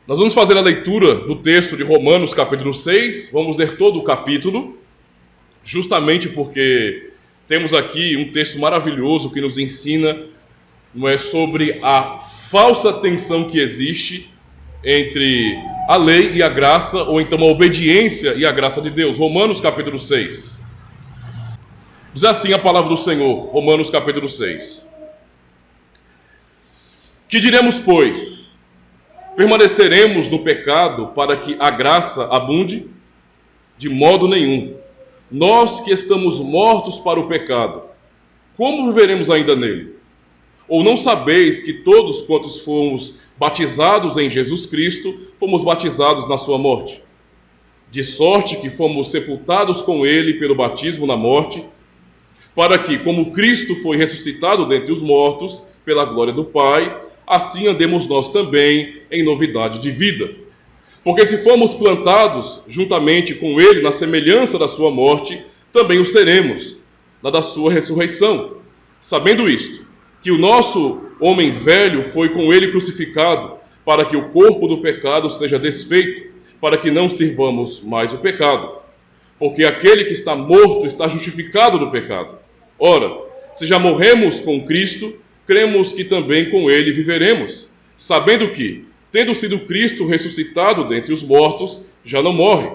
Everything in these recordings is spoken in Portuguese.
Nós vamos fazer a leitura do texto de Romanos, capítulo 6. Vamos ler todo o capítulo, justamente porque temos aqui um texto maravilhoso que nos ensina, não é, sobre a falsa tensão que existe entre a lei e a graça, ou então a obediência e a graça de Deus. Romanos, capítulo 6. Diz assim a palavra do Senhor, Romanos, capítulo 6. Que diremos, pois? Permaneceremos no pecado para que a graça abunde? De modo nenhum. Nós que estamos mortos para o pecado, como viveremos ainda nele? Ou não sabeis que todos quantos fomos batizados em Jesus Cristo, fomos batizados na sua morte? De sorte que fomos sepultados com ele pelo batismo na morte, para que, como Cristo foi ressuscitado dentre os mortos, pela glória do Pai, assim andemos nós também em novidade de vida. Porque se fomos plantados juntamente com ele na semelhança da sua morte, também o seremos, na da sua ressurreição. Sabendo isto, que o nosso homem velho foi com ele crucificado, para que o corpo do pecado seja desfeito, para que não sirvamos mais o pecado. Porque aquele que está morto está justificado do pecado. Ora, se já morremos com Cristo, cremos que também com ele viveremos, sabendo que, tendo sido Cristo ressuscitado dentre os mortos, já não morre.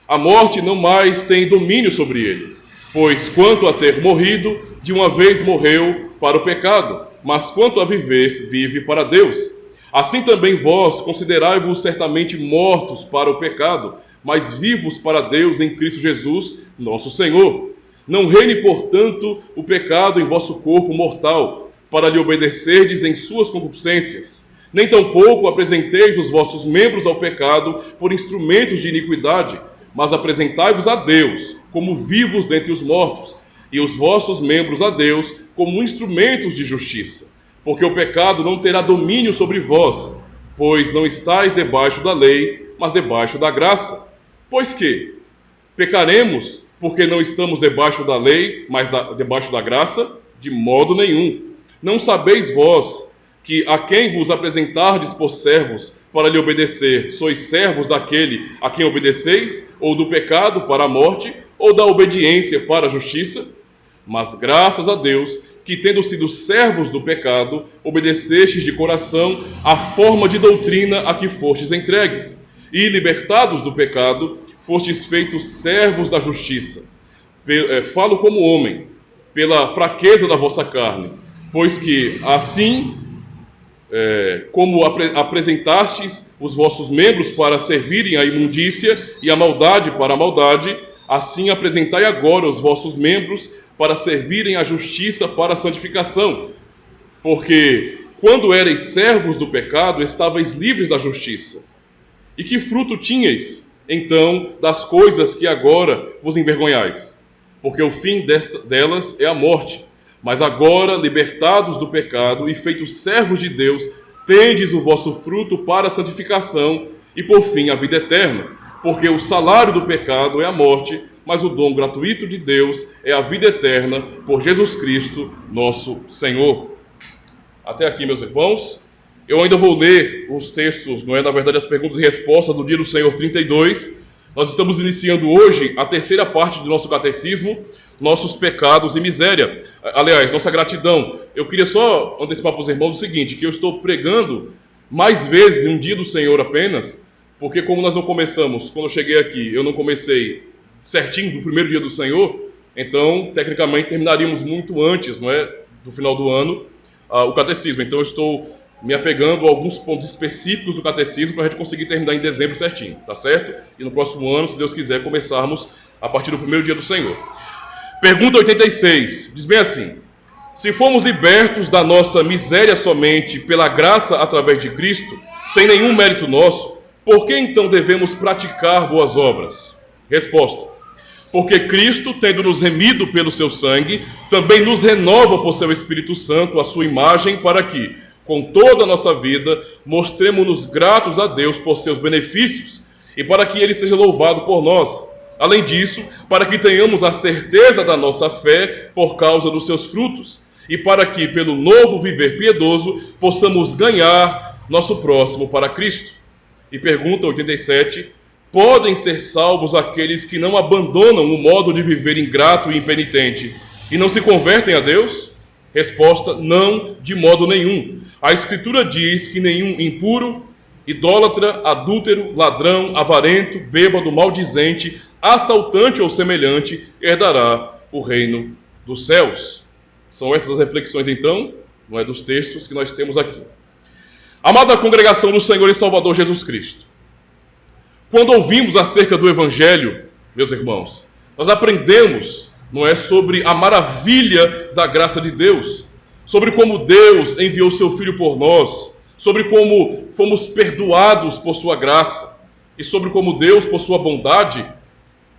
A morte não mais tem domínio sobre ele, pois quanto a ter morrido, de uma vez morreu para o pecado, mas quanto a viver, vive para Deus. Assim também vós considerai-vos certamente mortos para o pecado, mas vivos para Deus em Cristo Jesus, nosso Senhor. Não reine, portanto, o pecado em vosso corpo mortal, para lhe obedecerdes em suas concupiscências. Nem tampouco apresenteis os vossos membros ao pecado por instrumentos de iniquidade, mas apresentai-vos a Deus como vivos dentre os mortos, e os vossos membros a Deus como instrumentos de justiça. Porque o pecado não terá domínio sobre vós, pois não estáis debaixo da lei, mas debaixo da graça. Pois que pecaremos porque não estamos debaixo da lei, mas debaixo da graça? De modo nenhum. Não sabeis vós que a quem vos apresentardes por servos para lhe obedecer, sois servos daquele a quem obedeceis, ou do pecado para a morte, ou da obediência para a justiça? Mas graças a Deus, que tendo sido servos do pecado, obedecestes de coração à forma de doutrina a que fostes entregues, e libertados do pecado, fostes feitos servos da justiça. Falo como homem, pela fraqueza da vossa carne, pois que assim, como apresentastes os vossos membros para servirem à imundícia e à maldade para a maldade, assim apresentai agora os vossos membros para servirem à justiça para a santificação. Porque, quando erais servos do pecado, estáveis livres da justiça. E que fruto tinhais, então, das coisas que agora vos envergonhais? Porque o fim delas é a morte. Mas agora, libertados do pecado e feitos servos de Deus, tendes o vosso fruto para a santificação e, por fim, a vida eterna. Porque o salário do pecado é a morte, mas o dom gratuito de Deus é a vida eterna por Jesus Cristo, nosso Senhor. Até aqui, meus irmãos. Eu ainda vou ler os textos, não é? Na verdade, as perguntas e respostas do Dia do Senhor 32. Nós estamos iniciando hoje a terceira parte do nosso catecismo, nossos pecados e miséria. Aliás, nossa gratidão. Eu queria só antecipar para os irmãos o seguinte, que eu estou pregando mais vezes num dia do Senhor apenas, porque como nós não começamos, quando eu cheguei aqui, eu não comecei certinho do primeiro dia do Senhor, então, tecnicamente, terminaríamos muito antes, não é, do final do ano, o catecismo. Então, eu estou me apegando a alguns pontos específicos do catecismo para a gente conseguir terminar em dezembro certinho, tá certo? E no próximo ano, se Deus quiser, começarmos a partir do primeiro dia do Senhor. Pergunta 86, diz bem assim: se fomos libertos da nossa miséria somente pela graça através de Cristo, sem nenhum mérito nosso, por que então devemos praticar boas obras? Resposta: porque Cristo, tendo nos remido pelo seu sangue, também nos renova por seu Espírito Santo a sua imagem, para que, com toda a nossa vida, mostremos-nos gratos a Deus por seus benefícios e para que Ele seja louvado por nós. Além disso, para que tenhamos a certeza da nossa fé por causa dos seus frutos, e para que, pelo novo viver piedoso, possamos ganhar nosso próximo para Cristo. E pergunta 87, podem ser salvos aqueles que não abandonam o modo de viver ingrato e impenitente e não se convertem a Deus? Resposta, não, de modo nenhum. A Escritura diz que nenhum impuro, idólatra, adúltero, ladrão, avarento, bêbado, maldizente, assaltante ou semelhante herdará o reino dos céus. São essas as reflexões, então, não é dos textos que nós temos aqui. Amada congregação do Senhor e Salvador Jesus Cristo, quando ouvimos acerca do Evangelho, meus irmãos, nós aprendemos, não é, sobre a maravilha da graça de Deus, sobre como Deus enviou seu Filho por nós, sobre como fomos perdoados por sua graça, e sobre como Deus, por sua bondade,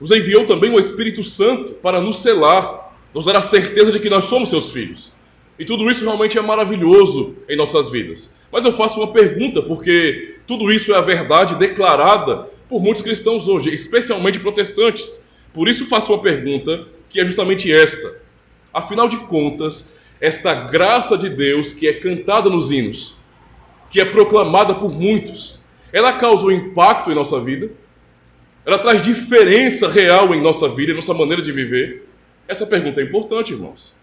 nos enviou também o Espírito Santo para nos selar, nos dar a certeza de que nós somos seus filhos. E tudo isso realmente é maravilhoso em nossas vidas. Mas eu faço uma pergunta, porque tudo isso é a verdade declarada por muitos cristãos hoje, especialmente protestantes. Por isso faço uma pergunta, que é justamente esta. Afinal de contas, esta graça de Deus que é cantada nos hinos, que é proclamada por muitos, ela causa um impacto em nossa vida? Ela traz diferença real em nossa vida, em nossa maneira de viver? Essa pergunta é importante, irmãos.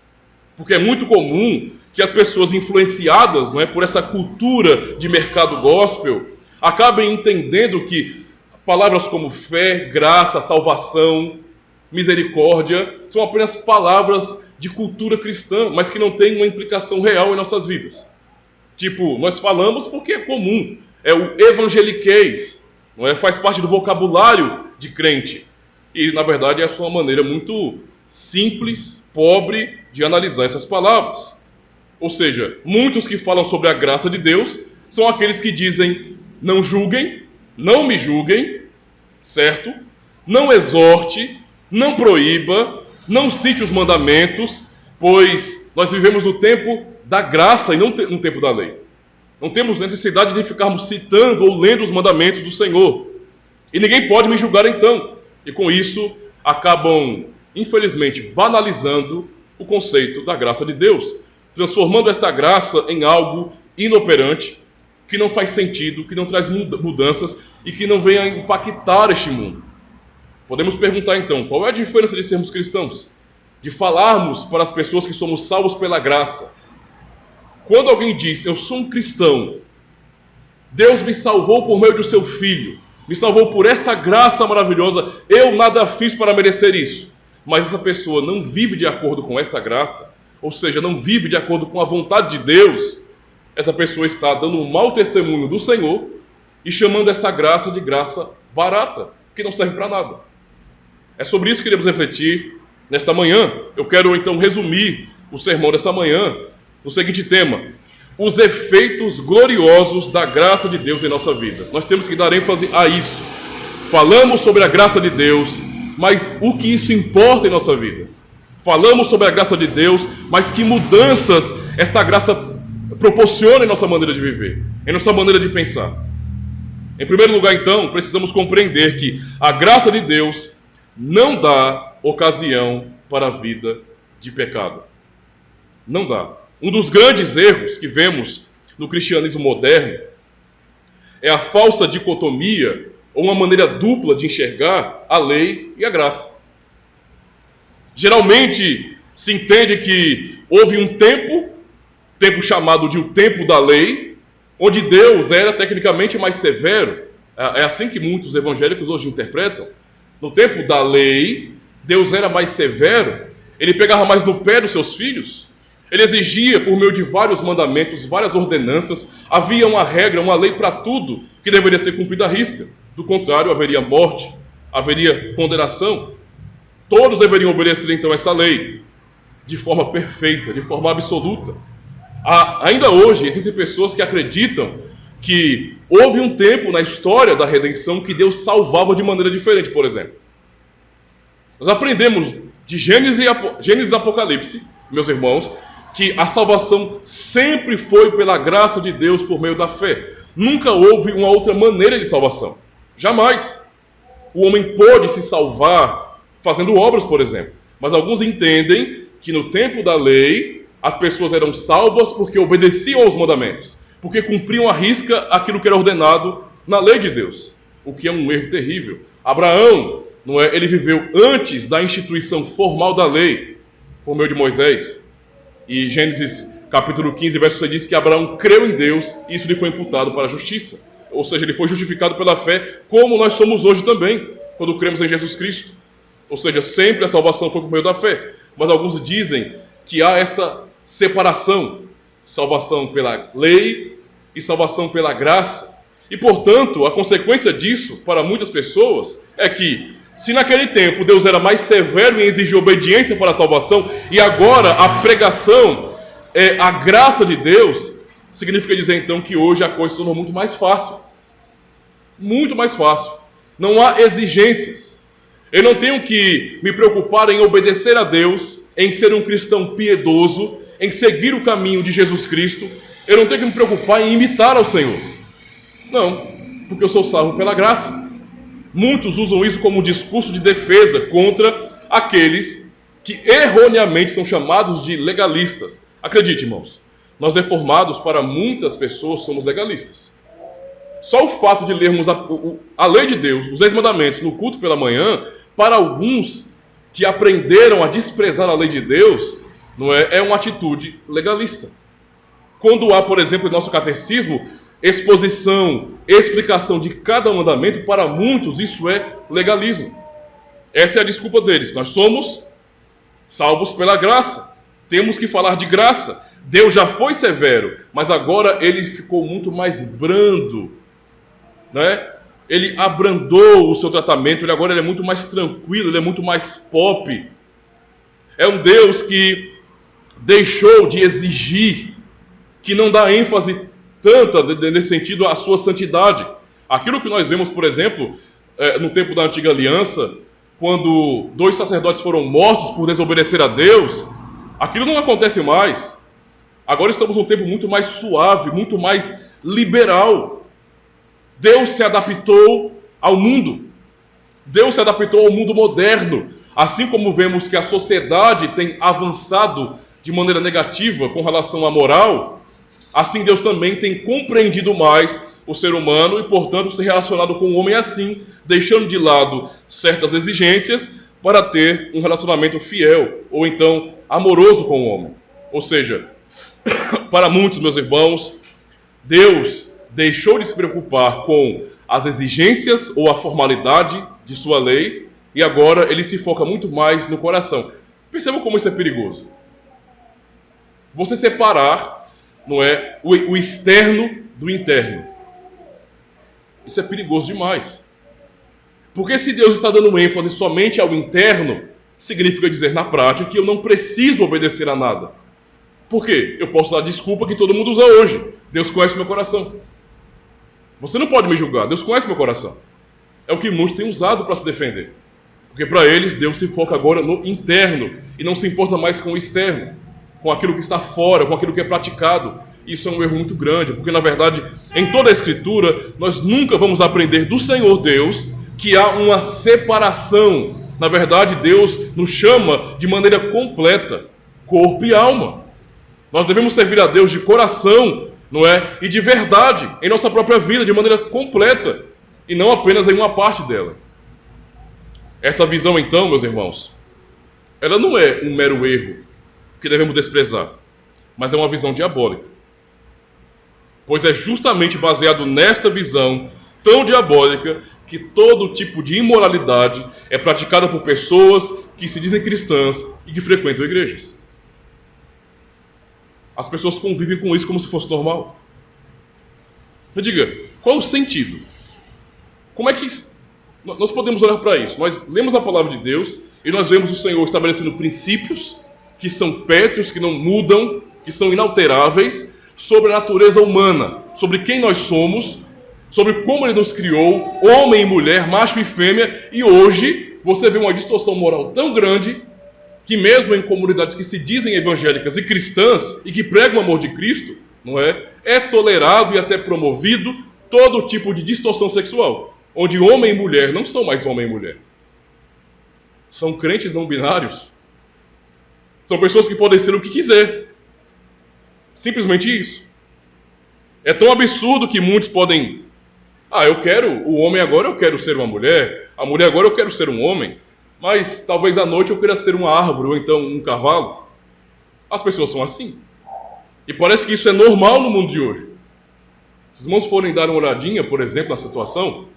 Porque é muito comum que as pessoas influenciadas, não é, por essa cultura de mercado gospel acabem entendendo que palavras como fé, graça, salvação, misericórdia são apenas palavras de cultura cristã, mas que não têm uma implicação real em nossas vidas. Tipo, nós falamos porque é comum, é o evangeliquez, não é? Faz parte do vocabulário de crente. E, na verdade, é a sua maneira muito simples, pobre de analisar essas palavras. Ou seja, muitos que falam sobre a graça de Deus são aqueles que dizem: não julguem, não me julguem, certo? Não exorte, não proíba, não cite os mandamentos, pois nós vivemos no tempo da graça e não no tempo da lei. Não temos necessidade de ficarmos citando ou lendo os mandamentos do Senhor. E ninguém pode me julgar então. E com isso acabam, infelizmente, banalizando o conceito da graça de Deus, transformando esta graça em algo inoperante, que não faz sentido, que não traz mudanças e que não vem a impactar este mundo. Podemos perguntar então, qual é a diferença de sermos cristãos? De falarmos para as pessoas que somos salvos pela graça. Quando alguém diz, eu sou um cristão, Deus me salvou por meio do seu Filho, me salvou por esta graça maravilhosa, eu nada fiz para merecer isso. Mas essa pessoa não vive de acordo com esta graça, ou seja, não vive de acordo com a vontade de Deus, essa pessoa está dando um mau testemunho do Senhor e chamando essa graça de graça barata, que não serve para nada. É sobre isso que queremos refletir nesta manhã. Eu quero então resumir o sermão dessa manhã no seguinte tema: os efeitos gloriosos da graça de Deus em nossa vida. Nós temos que dar ênfase a isso. Falamos sobre a graça de Deus, mas o que isso importa em nossa vida? Falamos sobre a graça de Deus, mas que mudanças esta graça proporciona em nossa maneira de viver, em nossa maneira de pensar. Em primeiro lugar, então, precisamos compreender que a graça de Deus não dá ocasião para a vida de pecado. Não dá. Um dos grandes erros que vemos no cristianismo moderno é a falsa dicotomia ou uma maneira dupla de enxergar a lei e a graça. Geralmente se entende que houve um tempo chamado de o tempo da lei, onde Deus era tecnicamente mais severo. É assim que muitos evangélicos hoje interpretam. No tempo da lei, Deus era mais severo, ele pegava mais no pé dos seus filhos, ele exigia por meio de vários mandamentos, várias ordenanças, havia uma regra, uma lei para tudo que deveria ser cumprida à risca. Do contrário, haveria morte, haveria condenação. Todos deveriam obedecer então essa lei de forma perfeita, de forma absoluta. Ainda hoje existem pessoas que acreditam que houve um tempo na história da redenção que Deus salvava de maneira diferente, por exemplo. Nós aprendemos de Gênesis e Apocalipse, meus irmãos, que a salvação sempre foi pela graça de Deus por meio da fé. Nunca houve uma outra maneira de salvação. Jamais. O homem pôde se salvar fazendo obras, por exemplo. Mas alguns entendem que no tempo da lei as pessoas eram salvas porque obedeciam aos mandamentos, porque cumpriam à risca aquilo que era ordenado na lei de Deus, o que é um erro terrível. Abraão, não é, ele viveu antes da instituição formal da lei, por meio de Moisés. E Gênesis capítulo 15, verso 6 diz que Abraão creu em Deus e isso lhe foi imputado para a justiça. Ou seja, ele foi justificado pela fé, como nós somos hoje também, quando cremos em Jesus Cristo. Ou seja, sempre a salvação foi por meio da fé. Mas alguns dizem que há essa separação, salvação pela lei e salvação pela graça. E, portanto, a consequência disso, para muitas pessoas, é que, se naquele tempo Deus era mais severo em exigir obediência para a salvação, e agora a pregação é a graça de Deus, significa dizer então que hoje a coisa se tornou muito mais fácil. Muito mais fácil. Não há exigências. Eu não tenho que me preocupar em obedecer a Deus, em ser um cristão piedoso, em seguir o caminho de Jesus Cristo. Eu não tenho que me preocupar em imitar ao Senhor. Não, porque eu sou salvo pela graça. Muitos usam isso como um discurso de defesa contra aqueles que erroneamente são chamados de legalistas. Acredite, irmãos, nós reformados, para muitas pessoas, somos legalistas. Só o fato de lermos a lei de Deus, os 10 mandamentos, no culto pela manhã, para alguns que aprenderam a desprezar a lei de Deus, não é uma atitude legalista. Quando há, por exemplo, em nosso catecismo, exposição, explicação de cada mandamento, para muitos isso é legalismo. Essa é a desculpa deles. Nós somos salvos pela graça. Temos que falar de graça. Deus já foi severo, mas agora ele ficou muito mais brando, né? Ele abrandou o seu tratamento, ele agora é muito mais tranquilo, ele é muito mais pop. É um Deus que deixou de exigir, que não dá ênfase tanta nesse sentido à sua santidade. Aquilo que nós vemos, por exemplo, no tempo da Antiga Aliança, quando 2 sacerdotes foram mortos por desobedecer a Deus, aquilo não acontece mais. Agora estamos num tempo muito mais suave, muito mais liberal. Deus se adaptou ao mundo. Deus se adaptou ao mundo moderno. Assim como vemos que a sociedade tem avançado de maneira negativa com relação à moral, assim Deus também tem compreendido mais o ser humano e, portanto, se relacionado com o homem assim, deixando de lado certas exigências para ter um relacionamento fiel ou então amoroso com o homem. Ou seja, para muitos, meus irmãos, Deus deixou de se preocupar com as exigências ou a formalidade de sua lei e agora ele se foca muito mais no coração. Percebam como isso é perigoso. Você separar, não é, o externo do interno. Isso é perigoso demais. Porque se Deus está dando ênfase somente ao interno, significa dizer na prática que eu não preciso obedecer a nada. Por quê? Eu posso dar a desculpa que todo mundo usa hoje. Deus conhece meu coração. Você não pode me julgar, Deus conhece meu coração. É o que muitos têm usado para se defender. Porque para eles, Deus se foca agora no interno e não se importa mais com o externo, com aquilo que está fora, com aquilo que é praticado. Isso é um erro muito grande, porque na verdade, em toda a Escritura, nós nunca vamos aprender do Senhor Deus que há uma separação. Na verdade, Deus nos chama de maneira completa, corpo e alma. Nós devemos servir a Deus de coração, não é? E de verdade, em nossa própria vida, de maneira completa, e não apenas em uma parte dela. Essa visão, então, meus irmãos, ela não é um mero erro que devemos desprezar, mas é uma visão diabólica. Pois é justamente baseado nesta visão tão diabólica que todo tipo de imoralidade é praticada por pessoas que se dizem cristãs e que frequentam igrejas. As pessoas convivem com isso como se fosse normal. Me diga, qual o sentido? Como é que nós podemos olhar para isso? Nós lemos a palavra de Deus e nós vemos o Senhor estabelecendo princípios que são pétreos, que não mudam, que são inalteráveis, sobre a natureza humana, sobre quem nós somos, sobre como Ele nos criou, homem e mulher, macho e fêmea, e hoje você vê uma distorção moral tão grande que mesmo em comunidades que se dizem evangélicas e cristãs e que pregam o amor de Cristo, não é? É tolerado e até promovido todo tipo de distorção sexual, onde homem e mulher não são mais homem e mulher. São crentes não binários. São pessoas que podem ser o que quiser. Simplesmente isso. É tão absurdo que muitos podem O homem agora eu quero ser uma mulher, a mulher agora eu quero ser um homem, mas talvez à noite eu queira ser uma árvore ou então um cavalo. As pessoas são assim. E parece que isso é normal no mundo de hoje. Se os irmãos forem dar uma olhadinha, por exemplo, na situação,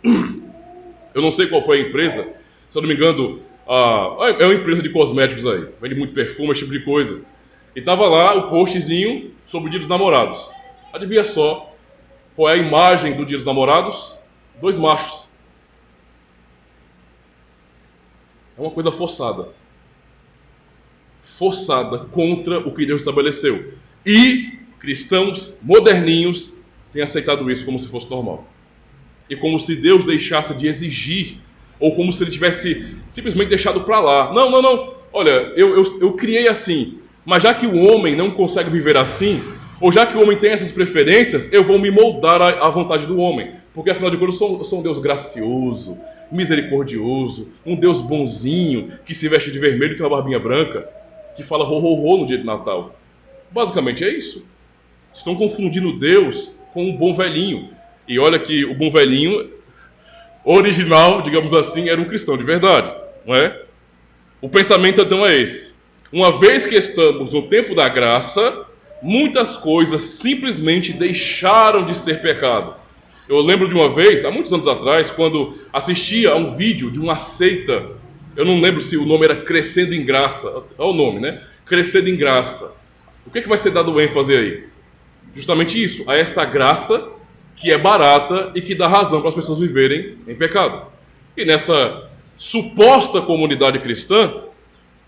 eu não sei qual foi a empresa, se eu não me engano, é uma empresa de cosméticos aí, vende muito perfume, esse tipo de coisa. E tava lá o postzinho sobre o Dia dos Namorados. Adivinha só qual é a imagem do Dia dos Namorados? 2 machos. É uma coisa forçada. Forçada contra o que Deus estabeleceu. E cristãos moderninhos têm aceitado isso como se fosse normal. E como se Deus deixasse de exigir, ou como se ele tivesse simplesmente deixado para lá. Não. Olha, eu criei assim, mas já que o homem não consegue viver assim, ou já que o homem tem essas preferências, eu vou me moldar à vontade do homem. Porque afinal de contas eu sou um Deus gracioso, misericordioso, um Deus bonzinho, que se veste de vermelho e tem uma barbinha branca, que fala ho no dia de Natal. Basicamente é isso. Estão confundindo Deus com um bom velhinho. E olha que o bom velhinho original, digamos assim, era um cristão de verdade, não é? O pensamento então é esse. Uma vez que estamos no tempo da graça, muitas coisas simplesmente deixaram de ser pecado. Eu lembro de uma vez, há muitos anos atrás, quando assistia a um vídeo de uma seita, eu não lembro se o nome era Crescendo em Graça, é o nome, né? Crescendo em Graça. O que vai ser dado ênfase aí? Justamente isso, a esta graça que é barata e que dá razão para as pessoas viverem em pecado. E nessa suposta comunidade cristã,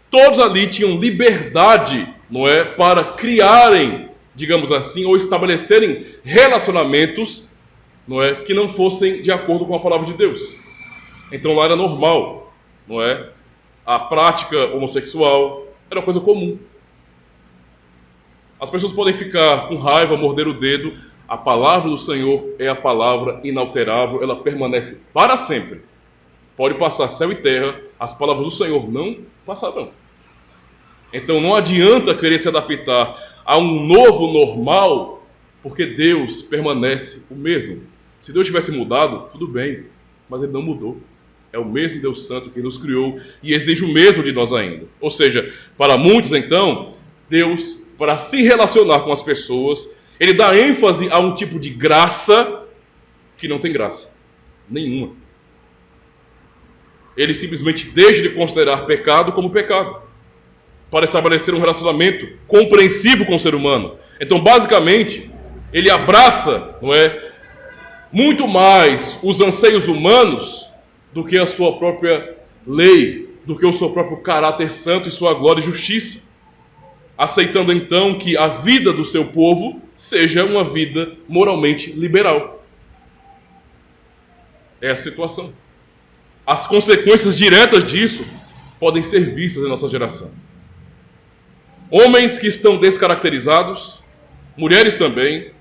todos ali tinham liberdade, não é, para criarem, digamos assim, ou estabelecerem relacionamentos, não é, que não fossem de acordo com a palavra de Deus. Então lá era normal, não é? A prática homossexual era uma coisa comum. As pessoas podem ficar com raiva, morder o dedo. A palavra do Senhor é a palavra inalterável, ela permanece para sempre. Pode passar céu e terra, as palavras do Senhor não passarão. Então não adianta querer se adaptar a um novo normal, porque Deus permanece o mesmo. Se Deus tivesse mudado, tudo bem, mas Ele não mudou. É o mesmo Deus Santo que nos criou e exige o mesmo de nós ainda. Ou seja, para muitos então, Deus, para se relacionar com as pessoas, Ele dá ênfase a um tipo de graça que não tem graça nenhuma. Ele simplesmente deixa de considerar pecado como pecado, para estabelecer um relacionamento compreensivo com o ser humano. Então, basicamente, ele abraça, não é, muito mais os anseios humanos do que a sua própria lei, do que o seu próprio caráter santo e sua glória e justiça, aceitando então que a vida do seu povo seja uma vida moralmente liberal. É a situação. As consequências diretas disso podem ser vistas em nossa geração. Homens que estão descaracterizados, mulheres também,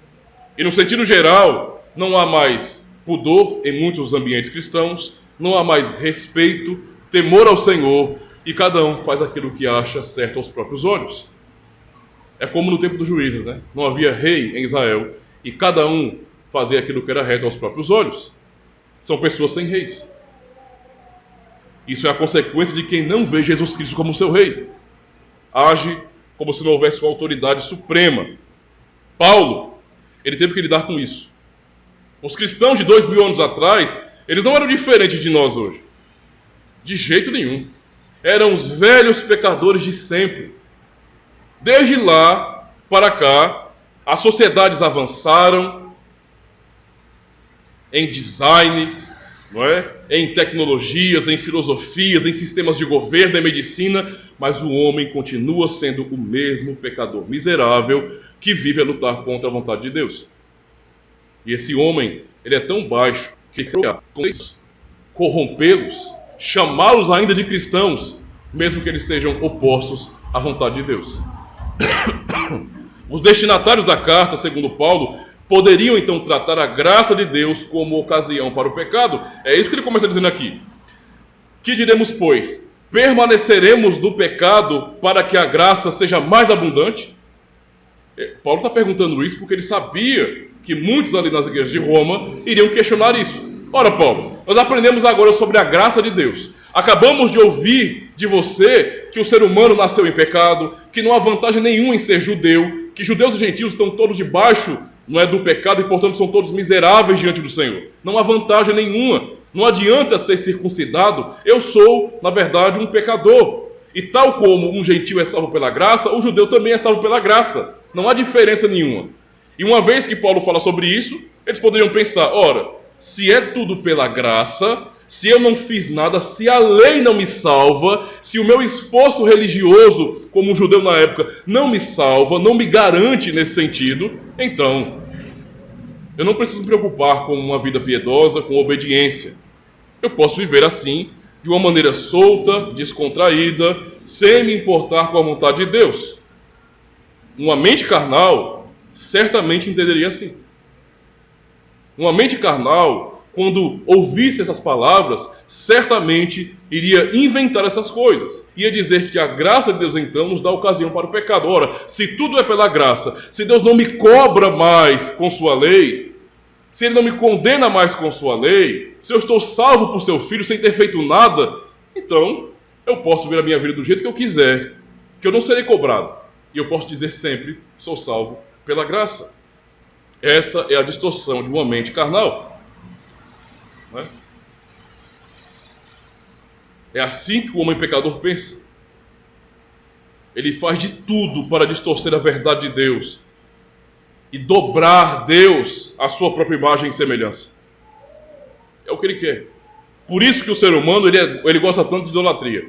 e no sentido geral, não há mais pudor em muitos ambientes cristãos, não há mais respeito, temor ao Senhor, e cada um faz aquilo que acha certo aos próprios olhos. É como no tempo dos juízes, né? Não havia rei em Israel, e cada um fazia aquilo que era reto aos próprios olhos. São pessoas sem reis. Isso é a consequência de quem não vê Jesus Cristo como seu rei. Age como se não houvesse uma autoridade suprema. Paulo, ele teve que lidar com isso. Os cristãos de 2000 anos atrás, eles não eram diferentes de nós hoje. De jeito nenhum. Eram os velhos pecadores de sempre. Desde lá para cá, as sociedades avançaram em design, não é? Em tecnologias, em filosofias, em sistemas de governo, em medicina, mas o homem continua sendo o mesmo pecador miserável que vive a lutar contra a vontade de Deus. E esse homem, ele é tão baixo que corrompê-los, chamá-los ainda de cristãos, mesmo que eles sejam opostos à vontade de Deus. Os destinatários da carta, segundo Paulo, poderiam então tratar a graça de Deus como ocasião para o pecado. É isso que ele começa dizendo aqui. Que diremos, pois? Permaneceremos no pecado para que a graça seja mais abundante? Paulo está perguntando isso porque ele sabia que muitos ali nas igrejas de Roma iriam questionar isso. Ora, Paulo, nós aprendemos agora sobre a graça de Deus. Acabamos de ouvir de você que o ser humano nasceu em pecado, que não há vantagem nenhuma em ser judeu, que judeus e gentios estão todos debaixo, não é, do pecado e, portanto, são todos miseráveis diante do Senhor. Não há vantagem nenhuma. Não adianta ser circuncidado. Eu sou, na verdade, um pecador. E tal como um gentio é salvo pela graça, o judeu também é salvo pela graça. Não há diferença nenhuma. E uma vez que Paulo fala sobre isso, eles poderiam pensar, ora, se é tudo pela graça, se eu não fiz nada, se a lei não me salva, se o meu esforço religioso, como um judeu na época, não me salva, não me garante nesse sentido, então eu não preciso me preocupar com uma vida piedosa, com obediência. Eu posso viver assim, de uma maneira solta, descontraída, sem me importar com a vontade de Deus. Uma mente carnal certamente entenderia assim. Uma mente carnal, quando ouvisse essas palavras, certamente iria inventar essas coisas. Ia dizer que a graça de Deus, então, nos dá ocasião para o pecado. Ora, se tudo é pela graça, se Deus não me cobra mais com sua lei, se Ele não me condena mais com sua lei, se eu estou salvo por seu Filho sem ter feito nada, então eu posso viver a minha vida do jeito que eu quiser, que eu não serei cobrado. E eu posso dizer sempre, sou salvo pela graça. Essa é a distorção de uma mente carnal. Não é? É assim que o homem pecador pensa. Ele faz de tudo para distorcer a verdade de Deus e dobrar Deus à sua própria imagem e semelhança. É o que ele quer. Por isso que o ser humano ele gosta tanto de idolatria.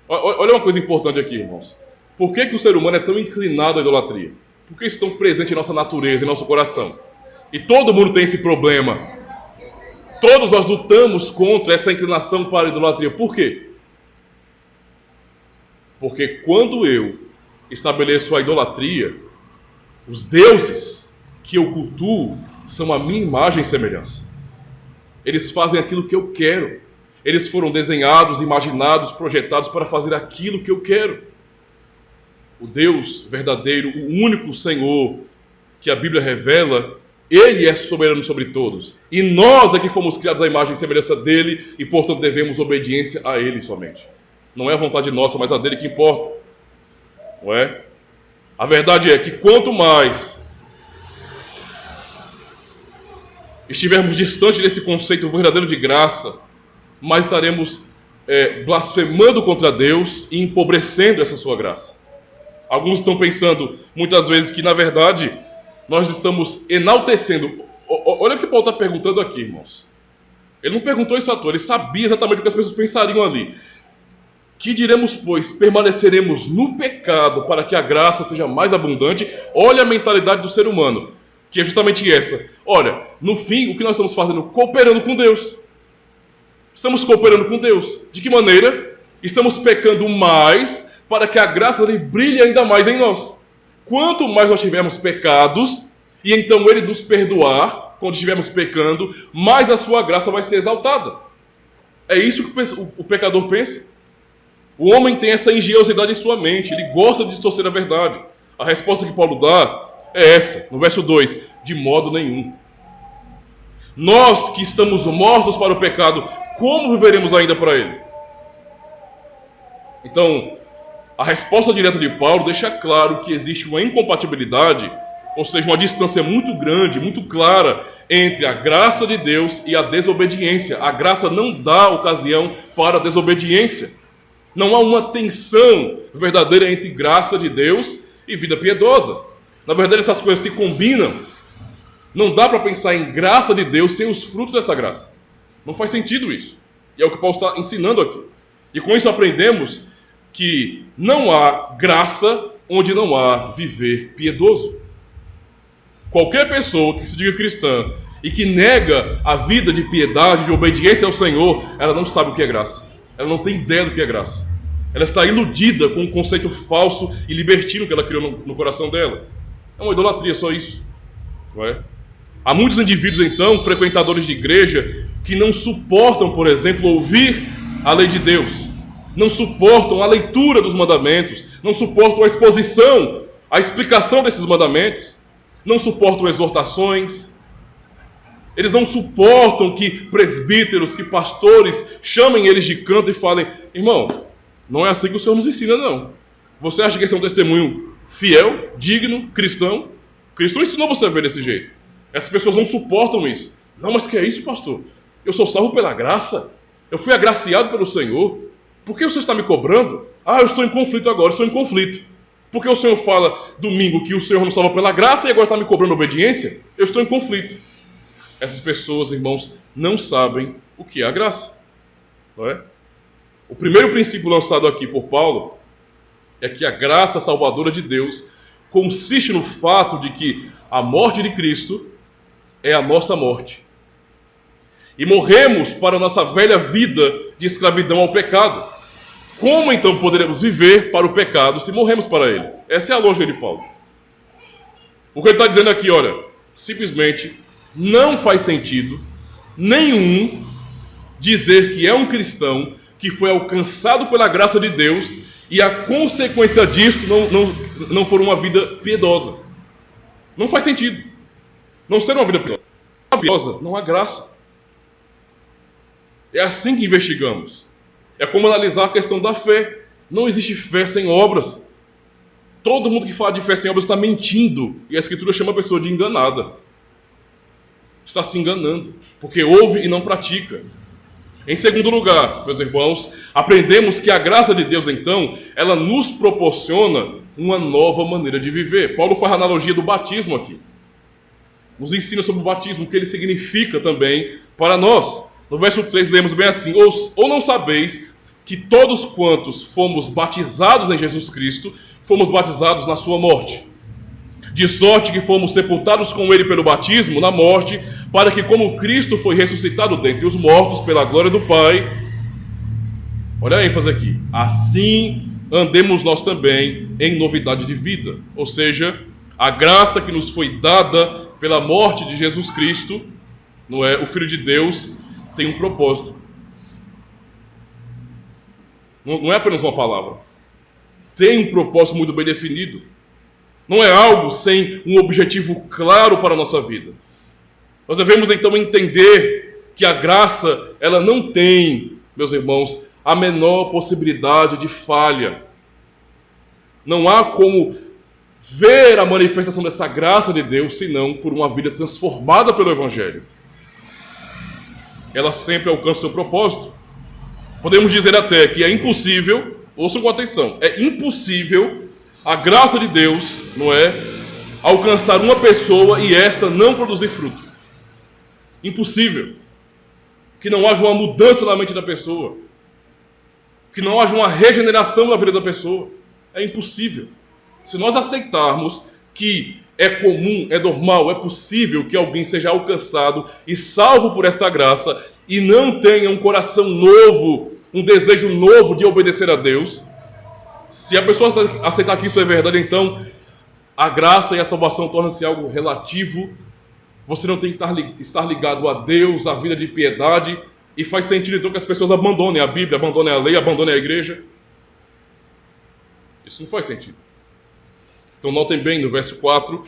Olha uma coisa importante aqui, irmãos. Por que o ser humano é tão inclinado à idolatria? Porque isso estão presente em nossa natureza, em nosso coração. E todo mundo tem esse problema. Todos nós lutamos contra essa inclinação para a idolatria. Por quê? Porque quando eu estabeleço a idolatria, os deuses que eu cultuo são a minha imagem e semelhança. Eles fazem aquilo que eu quero. Eles foram desenhados, imaginados, projetados para fazer aquilo que eu quero. O Deus verdadeiro, o único Senhor que a Bíblia revela, Ele é soberano sobre todos. E nós é que fomos criados à imagem e semelhança dEle e, portanto, devemos obediência a Ele somente. Não é a vontade nossa, mas a dEle que importa. Não é? A verdade é que quanto mais estivermos distante desse conceito verdadeiro de graça, mais estaremos blasfemando contra Deus e empobrecendo essa sua graça. Alguns estão pensando, muitas vezes, que, na verdade, nós estamos enaltecendo. Olha o que Paulo está perguntando aqui, irmãos. Ele não perguntou isso à toa, ele sabia exatamente o que as pessoas pensariam ali. Que diremos, pois, permaneceremos no pecado para que a graça seja mais abundante? Olha a mentalidade do ser humano, que é justamente essa. Olha, no fim, o que nós estamos fazendo? Cooperando com Deus. Estamos cooperando com Deus. De que maneira? Estamos pecando mais para que a graça dele brilhe ainda mais em nós. Quanto mais nós tivermos pecados, e então Ele nos perdoar, quando estivermos pecando, mais a sua graça vai ser exaltada. É isso que o pecador pensa. O homem tem essa engenhosidade em sua mente, ele gosta de distorcer a verdade. A resposta que Paulo dá é essa, no verso 2, de modo nenhum. Nós que estamos mortos para o pecado, como viveremos ainda para ele? Então, a resposta direta de Paulo deixa claro que existe uma incompatibilidade, ou seja, uma distância muito grande, muito clara, entre a graça de Deus e a desobediência. A graça não dá ocasião para a desobediência. Não há uma tensão verdadeira entre graça de Deus e vida piedosa. Na verdade, essas coisas se combinam. Não dá para pensar em graça de Deus sem os frutos dessa graça. Não faz sentido isso. E é o que Paulo está ensinando aqui. E com isso aprendemos que não há graça onde não há viver piedoso. Qualquer pessoa que se diga cristã e que nega a vida de piedade, de obediência ao Senhor, ela não sabe o que é graça. Ela não tem ideia do que é graça. Ela está iludida com um conceito falso e libertino que ela criou no coração dela. É uma idolatria, só isso. Não é? Há muitos indivíduos, então, frequentadores de igreja, que não suportam, por exemplo, ouvir a lei de Deus. Não suportam a leitura dos mandamentos. Não suportam a exposição, a explicação desses mandamentos. não suportam exortações, eles não suportam que presbíteros, que pastores chamem eles de canto e falem: irmão, não é assim que o Senhor nos ensina, não. Você acha que esse é um testemunho fiel, digno, cristão? Cristo não ensinou você a ver desse jeito. Essas pessoas não suportam isso. Não, mas que é isso, pastor? Eu sou salvo pela graça. Eu fui agraciado pelo Senhor. Por que você está me cobrando? Ah, eu estou em conflito agora, estou em conflito. Porque o Senhor fala domingo que o Senhor nos salva pela graça e agora está me cobrando obediência? Eu estou em conflito. Essas pessoas, irmãos, não sabem o que é a graça. Não é? O primeiro princípio lançado aqui por Paulo é que a graça salvadora de Deus consiste no fato de que a morte de Cristo é a nossa morte. E morremos para a nossa velha vida de escravidão ao pecado. Como então poderemos viver para o pecado se morremos para ele? Essa é a lógica de Paulo. O que ele está dizendo aqui, olha, simplesmente não faz sentido nenhum dizer que é um cristão que foi alcançado pela graça de Deus e a consequência disto não for uma vida piedosa. Não faz sentido. Não ser uma vida piedosa, não há graça. É assim que investigamos. É como analisar a questão da fé. Não existe fé sem obras. Todo mundo que fala de fé sem obras está mentindo. E a Escritura chama a pessoa de enganada. Está se enganando, porque ouve e não pratica. Em segundo lugar, meus irmãos, aprendemos que a graça de Deus, então, ela nos proporciona uma nova maneira de viver. Paulo faz a analogia do batismo aqui. Nos ensina sobre o batismo, o que ele significa também para nós. No verso 3, lemos bem assim: ou não sabeis que todos quantos fomos batizados em Jesus Cristo, fomos batizados na sua morte. De sorte que fomos sepultados com ele pelo batismo na morte, para que como Cristo foi ressuscitado dentre os mortos pela glória do Pai, olha a ênfase aqui, assim andemos nós também em novidade de vida. Ou seja, a graça que nos foi dada pela morte de Jesus Cristo, não é, o Filho de Deus, tem um propósito. Não é apenas uma palavra. Tem um propósito muito bem definido. Não é algo sem um objetivo claro para a nossa vida. Nós devemos então entender que a graça, ela não tem, meus irmãos, a menor possibilidade de falha. Não há como ver a manifestação dessa graça de Deus senão por uma vida transformada pelo Evangelho. Ela sempre alcança o seu propósito. Podemos dizer até que é impossível, ouçam com atenção, é impossível a graça de Deus, não é, alcançar uma pessoa e esta não produzir fruto. Impossível. Que não haja uma mudança na mente da pessoa. Que não haja uma regeneração na vida da pessoa. É impossível. Se nós aceitarmos que é comum, é normal, é possível que alguém seja alcançado e salvo por esta graça e não tenha um coração novo, um desejo novo de obedecer a Deus, se a pessoa aceitar que isso é verdade, então a graça e a salvação tornam-se algo relativo. Você não tem que estar ligado a Deus, a vida de piedade, e faz sentido então que as pessoas abandonem a Bíblia, abandonem a lei, abandonem a igreja. Isso não faz sentido. Então notem bem, no verso 4,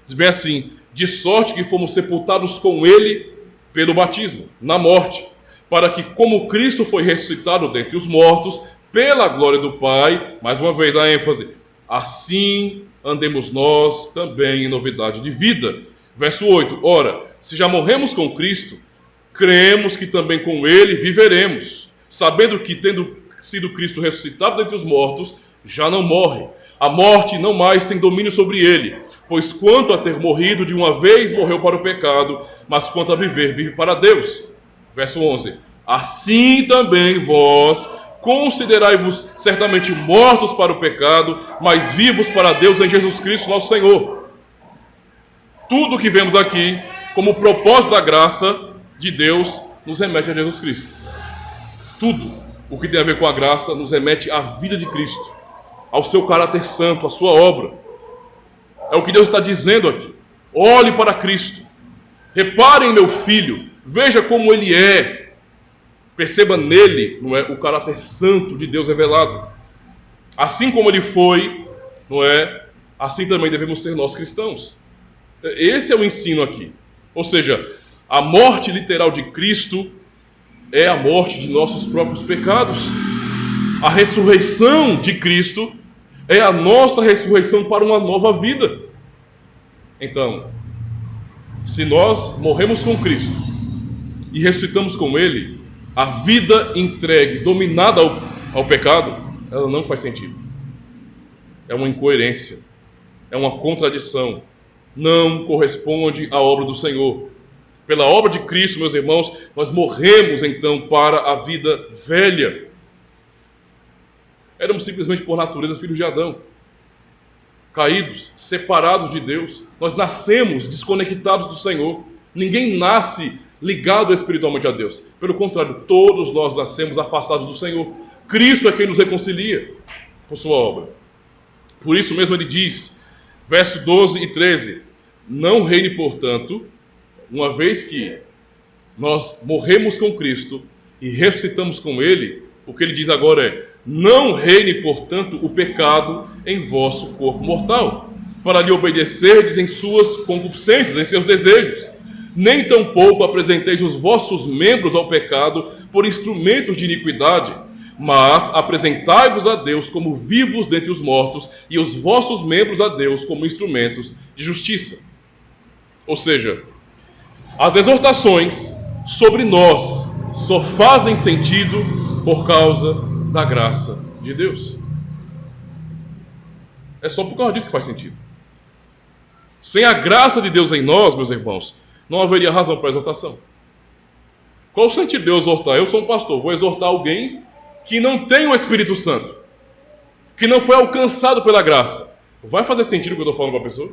diz bem assim: de sorte que fomos sepultados com ele pelo batismo, na morte, para que como Cristo foi ressuscitado dentre os mortos, pela glória do Pai, mais uma vez a ênfase, assim andemos nós também em novidade de vida. Verso 8, ora, se já morremos com Cristo, cremos que também com ele viveremos, sabendo que tendo sido Cristo ressuscitado dentre os mortos, já não morre. A morte não mais tem domínio sobre ele, pois quanto a ter morrido de uma vez, morreu para o pecado, mas quanto a viver, vive para Deus. Verso 11, assim também vós considerai-vos certamente mortos para o pecado, mas vivos para Deus em Jesus Cristo nosso Senhor. Tudo o que vemos aqui, como propósito da graça de Deus, nos remete a Jesus Cristo. Tudo o que tem a ver com a graça nos remete à vida de Cristo, ao seu caráter santo, à sua obra. É o que Deus está dizendo aqui. Olhe para Cristo. Repare em meu filho. Veja como ele é. Perceba nele, não é, o caráter santo de Deus revelado. Assim como ele foi, não é, assim também devemos ser nós cristãos. Esse é o ensino aqui. Ou seja, a morte literal de Cristo é a morte de nossos próprios pecados. A ressurreição de Cristo é a nossa ressurreição para uma nova vida. Então, se nós morremos com Cristo e ressuscitamos com Ele, a vida entregue, dominada ao pecado, ela não faz sentido. É uma incoerência, é uma contradição, não corresponde à obra do Senhor. Pela obra de Cristo, meus irmãos, nós morremos então para a vida velha. Éramos simplesmente por natureza filhos de Adão, caídos, separados de Deus. Nós nascemos desconectados do Senhor. Ninguém nasce ligado espiritualmente a Deus. Pelo contrário, todos nós nascemos afastados do Senhor. Cristo é quem nos reconcilia por sua obra. Por isso mesmo ele diz, verso 12 e 13, não reine, portanto, uma vez que nós morremos com Cristo e ressuscitamos com Ele, o que ele diz agora é, não reine, portanto, o pecado em vosso corpo mortal, para lhe obedecerdes em suas concupiscências, em seus desejos. Nem tampouco apresenteis os vossos membros ao pecado por instrumentos de iniquidade, mas apresentai-vos a Deus como vivos dentre os mortos e os vossos membros a Deus como instrumentos de justiça. Ou seja, as exortações sobre nós só fazem sentido por causa da graça de Deus. É só por causa disso que faz sentido. Sem a graça de Deus em nós, meus irmãos, não haveria razão para a exortação. Qual o sentido de eu exortar? Eu sou um pastor, vou exortar alguém que não tem o Espírito Santo, que não foi alcançado pela graça. Vai fazer sentido o que eu estou falando para a pessoa?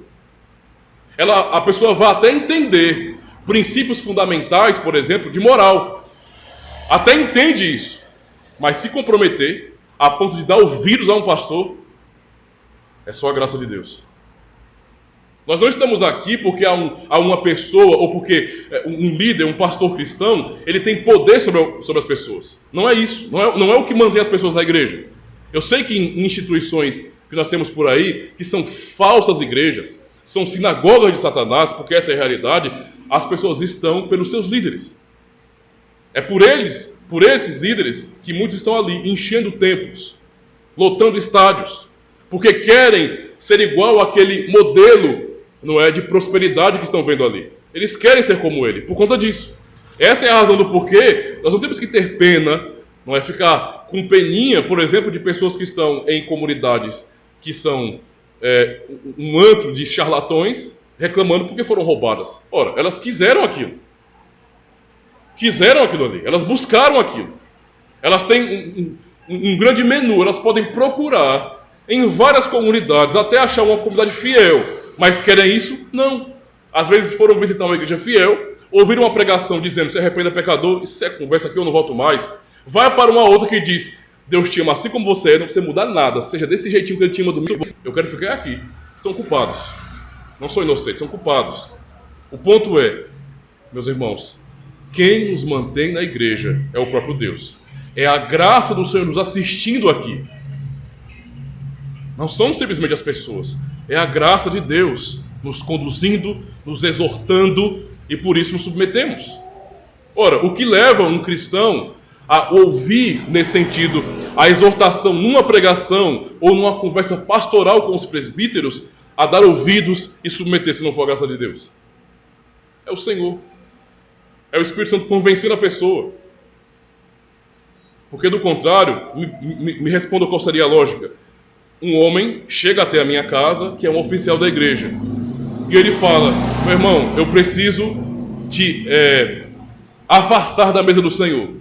A pessoa vai até entender princípios fundamentais, por exemplo, de moral. Até entende isso. Mas se comprometer a ponto de dar ouvidos a um pastor, é só a graça de Deus. Nós não estamos aqui porque há uma pessoa, ou porque um líder, um pastor cristão, ele tem poder sobre as pessoas. Não é isso. Não é o que mantém as pessoas na igreja. Eu sei que em instituições que nós temos por aí, que são falsas igrejas, são sinagogas de Satanás, porque essa é a realidade, as pessoas estão pelos seus líderes. É por esses líderes, que muitos estão ali, enchendo templos, lotando estádios, porque querem ser igual àquele modelo, não é, de prosperidade que estão vendo ali. Eles querem ser como ele, por conta disso. Essa é a razão do porquê nós não temos que ter pena, não é ficar com peninha, por exemplo, de pessoas que estão em comunidades que são um antro de charlatões, reclamando porque foram roubadas. Ora, elas quiseram aquilo. Quiseram aquilo ali. Elas buscaram aquilo. Elas têm um grande menu. Elas podem procurar em várias comunidades até achar uma comunidade fiel. Mas querem isso? Não. Às vezes foram visitar uma igreja fiel, ouviram uma pregação dizendo, se arrependa pecador, isso é conversa aqui, eu não volto mais. Vai para uma outra que diz, Deus te ama assim como você é, não precisa mudar nada, seja desse jeitinho que ele te ama do meu, eu quero ficar aqui. São culpados. Não são inocentes, são culpados. O ponto é, meus irmãos, quem nos mantém na igreja é o próprio Deus. É a graça do Senhor nos assistindo aqui. Não são simplesmente as pessoas. É a graça de Deus nos conduzindo, nos exortando e por isso nos submetemos. Ora, o que leva um cristão a ouvir, nesse sentido, a exortação numa pregação ou numa conversa pastoral com os presbíteros, a dar ouvidos e submeter, se não for a graça de Deus? É o Senhor. É o Espírito Santo convencendo a pessoa. Porque, do contrário, me responda qual seria a lógica. Um homem chega até a minha casa, que é um oficial da igreja, e ele fala, meu irmão, eu preciso te afastar da mesa do Senhor.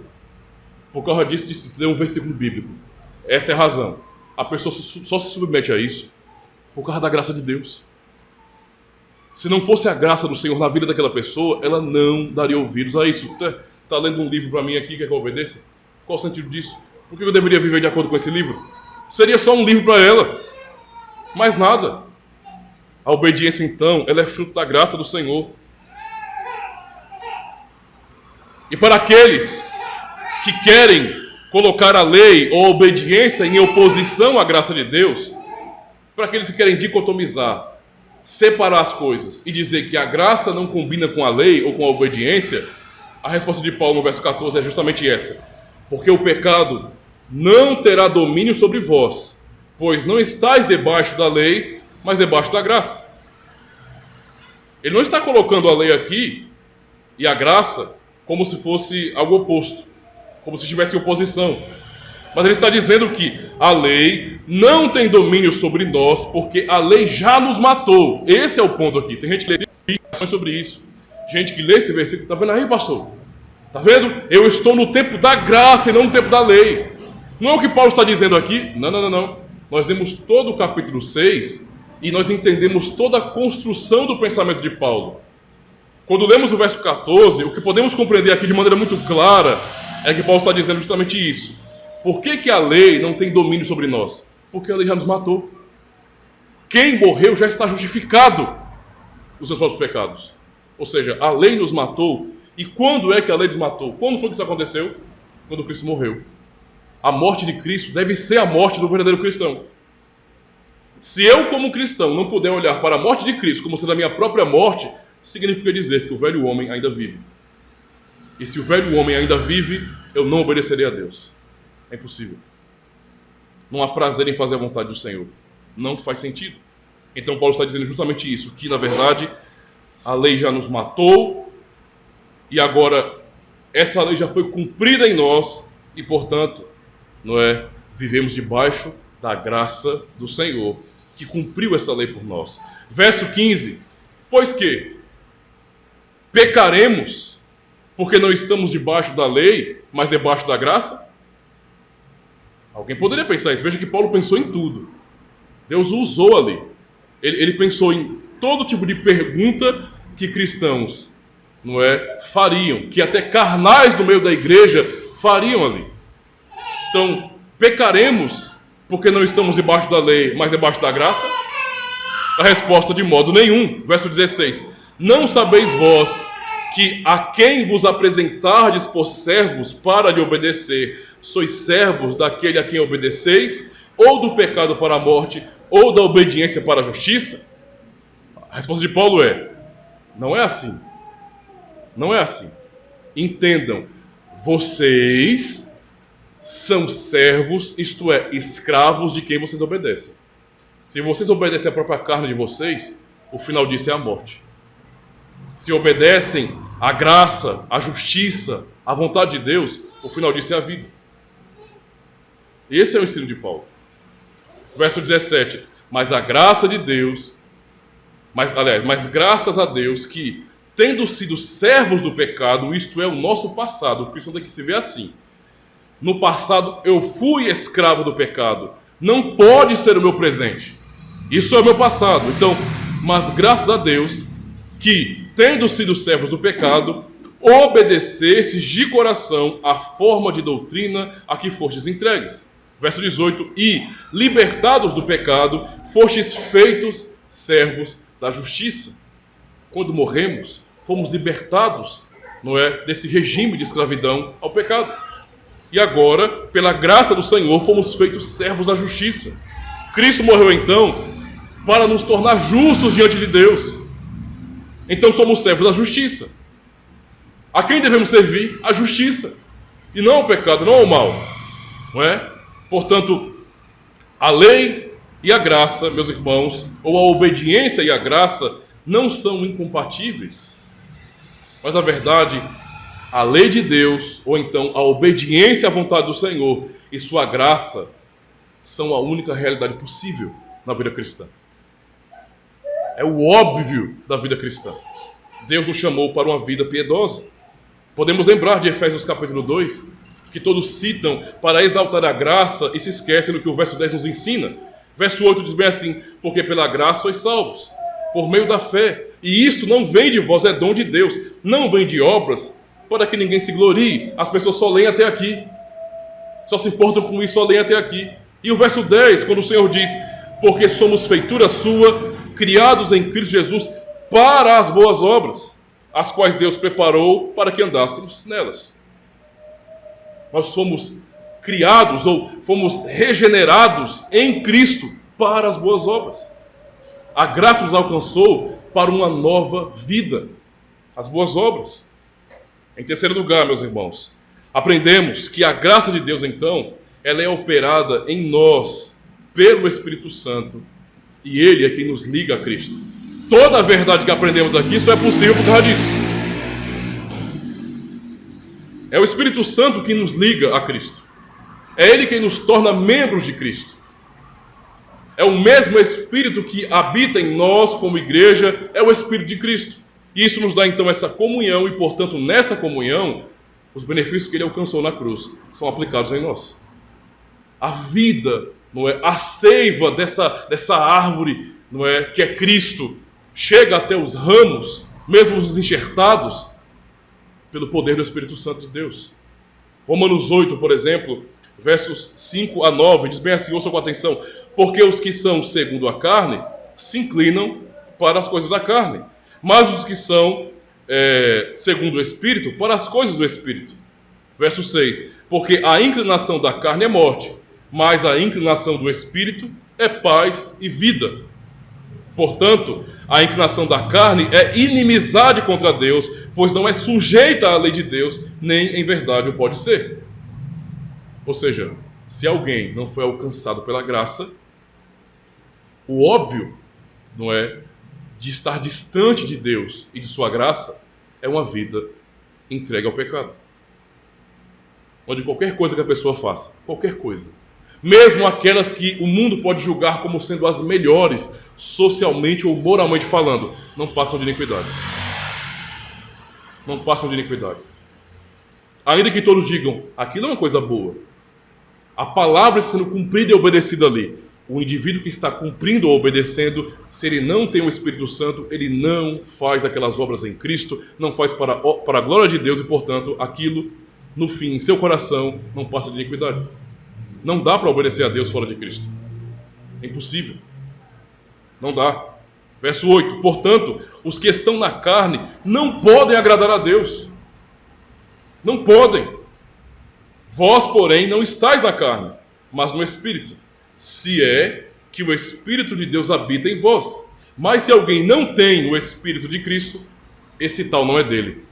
Por causa disso, ler um versículo bíblico. Essa é a razão. A pessoa só se submete a isso por causa da graça de Deus. Se não fosse a graça do Senhor na vida daquela pessoa, ela não daria ouvidos a isso. Está lendo um livro para mim aqui, quer que eu obedeça? Qual o sentido disso? Por que eu deveria viver de acordo com esse livro? Seria só um livro para ela. Mais nada. A obediência, então, ela é fruto da graça do Senhor. E para aqueles que querem colocar a lei ou a obediência em oposição à graça de Deus, para aqueles que querem dicotomizar, separar as coisas e dizer que a graça não combina com a lei ou com a obediência, a resposta de Paulo no verso 14 é justamente essa. Porque o pecado não terá domínio sobre vós, pois não estáis debaixo da lei, mas debaixo da graça. Ele não está colocando a lei aqui e a graça como se fosse algo oposto, como se estivesse em oposição. Mas ele está dizendo que a lei não tem domínio sobre nós, porque a lei já nos matou. Esse é o ponto aqui. Tem gente que lê sobre isso. Gente que lê esse versículo, está vendo aí, pastor? Está vendo? Eu estou no tempo da graça e não no tempo da lei. Não é o que Paulo está dizendo aqui? Não. Nós vemos todo o capítulo 6 e nós entendemos toda a construção do pensamento de Paulo. Quando lemos o verso 14, o que podemos compreender aqui de maneira muito clara é que Paulo está dizendo justamente isso. Por que a lei não tem domínio sobre nós? Porque a lei já nos matou. Quem morreu já está justificado dos seus próprios pecados. Ou seja, a lei nos matou. E quando é que a lei nos matou? Quando foi que isso aconteceu? Quando Cristo morreu. A morte de Cristo deve ser a morte do verdadeiro cristão. Se eu, como cristão, não puder olhar para a morte de Cristo como sendo a minha própria morte, significa dizer que o velho homem ainda vive. E se o velho homem ainda vive, eu não obedecerei a Deus. É impossível. Não há prazer em fazer a vontade do Senhor. Não faz sentido. Então Paulo está dizendo justamente isso, que na verdade a lei já nos matou e agora essa lei já foi cumprida em nós e, portanto, vivemos debaixo da graça do Senhor, que cumpriu essa lei por nós. Verso 15. Pois que pecaremos porque não estamos debaixo da lei, mas debaixo da graça? Alguém poderia pensar isso. Veja que Paulo pensou em tudo. Deus o usou ali. Ele pensou em todo tipo de pergunta que cristãos fariam, que até carnais do meio da igreja fariam ali. Então, pecaremos porque não estamos debaixo da lei, mas debaixo da graça? A resposta: de modo nenhum. Verso 16. Não sabeis vós que a quem vos apresentardes por servos para lhe obedecer, sois servos daquele a quem obedeceis, ou do pecado para a morte, ou da obediência para a justiça? A resposta de Paulo é: não é assim. Não é assim. Entendam, vocês são servos, isto é, escravos de quem vocês obedecem. Se vocês obedecem à própria carne de vocês, o final disso é a morte. Se obedecem à graça, à justiça, à vontade de Deus, o final disso é a vida. Esse é o ensino de Paulo. Verso 17. Mas a graça de Deus, mas graças a Deus que, tendo sido servos do pecado, isto é, o nosso passado, o cristão tem que se ver assim. No passado eu fui escravo do pecado, não pode ser o meu presente. Isso é o meu passado. Então, mas graças a Deus que, tendo sido servos do pecado, obedecestes de coração à forma de doutrina a que fostes entregues. Verso 18. E, libertados do pecado, fostes feitos servos da justiça. Quando morremos, fomos libertados, desse regime de escravidão ao pecado. E agora, pela graça do Senhor, fomos feitos servos da justiça. Cristo morreu então para nos tornar justos diante de Deus. Então somos servos da justiça. A quem devemos servir? A justiça. E não ao pecado, não ao mal. Não é? Portanto, a lei e a graça, meus irmãos, ou a obediência e a graça, não são incompatíveis. Mas a verdade, a lei de Deus, ou então a obediência à vontade do Senhor e sua graça, são a única realidade possível na vida cristã. É o óbvio da vida cristã. Deus nos chamou para uma vida piedosa. Podemos lembrar de Efésios capítulo 2, que todos citam para exaltar a graça e se esquecem do que o verso 10 nos ensina. Verso 8 diz bem assim: porque pela graça sois salvos, por meio da fé. E isso não vem de vós, é dom de Deus. Não vem de obras, para que ninguém se glorie. As pessoas só leem até aqui. Só se importam com isso, só leem até aqui. E o verso 10, quando o Senhor diz: porque somos feitura sua, criados em Cristo Jesus para as boas obras, as quais Deus preparou para que andássemos nelas. Nós somos criados ou fomos regenerados em Cristo para as boas obras. A graça nos alcançou para uma nova vida, as boas obras. Em terceiro lugar, meus irmãos, aprendemos que a graça de Deus, então, ela é operada em nós pelo Espírito Santo, e Ele é quem nos liga a Cristo. Toda a verdade que aprendemos aqui só é possível por causa disso. É o Espírito Santo que nos liga a Cristo. É Ele quem nos torna membros de Cristo. É o mesmo Espírito que habita em nós como igreja, é o Espírito de Cristo. E isso nos dá então essa comunhão, e portanto nesta comunhão, os benefícios que Ele alcançou na cruz são aplicados em nós. A vida, não é, a seiva dessa árvore, não é, que é Cristo, chega até os ramos, mesmo os enxertados, pelo poder do Espírito Santo de Deus. Romanos 8, por exemplo, versos 5 a 9, diz bem assim, ouçam com atenção: porque os que são segundo a carne se inclinam para as coisas da carne, mas os que são segundo o Espírito, para as coisas do Espírito. Verso 6, porque a inclinação da carne é morte, mas a inclinação do Espírito é paz e vida. Portanto, a inclinação da carne é inimizade contra Deus, pois não é sujeita à lei de Deus, nem em verdade o pode ser. Ou seja, se alguém não foi alcançado pela graça, o óbvio, não é, de estar distante de Deus e de sua graça, é uma vida entregue ao pecado. Onde qualquer coisa que a pessoa faça, qualquer coisa, mesmo aquelas que o mundo pode julgar como sendo as melhores, socialmente ou moralmente falando, não passam de iniquidade. Não passam de iniquidade. Ainda que todos digam, aquilo é uma coisa boa, a palavra sendo cumprida e obedecida ali, o indivíduo que está cumprindo ou obedecendo, se ele não tem o Espírito Santo, ele não faz aquelas obras em Cristo, não faz para a glória de Deus, e portanto, aquilo, no fim, em seu coração, não passa de iniquidade. Não dá para obedecer a Deus fora de Cristo. É impossível. Não dá. Verso 8. Portanto, os que estão na carne não podem agradar a Deus. Não podem. Vós, porém, não estáis na carne, mas no Espírito, se é que o Espírito de Deus habita em vós. Mas se alguém não tem o Espírito de Cristo, esse tal não é dele.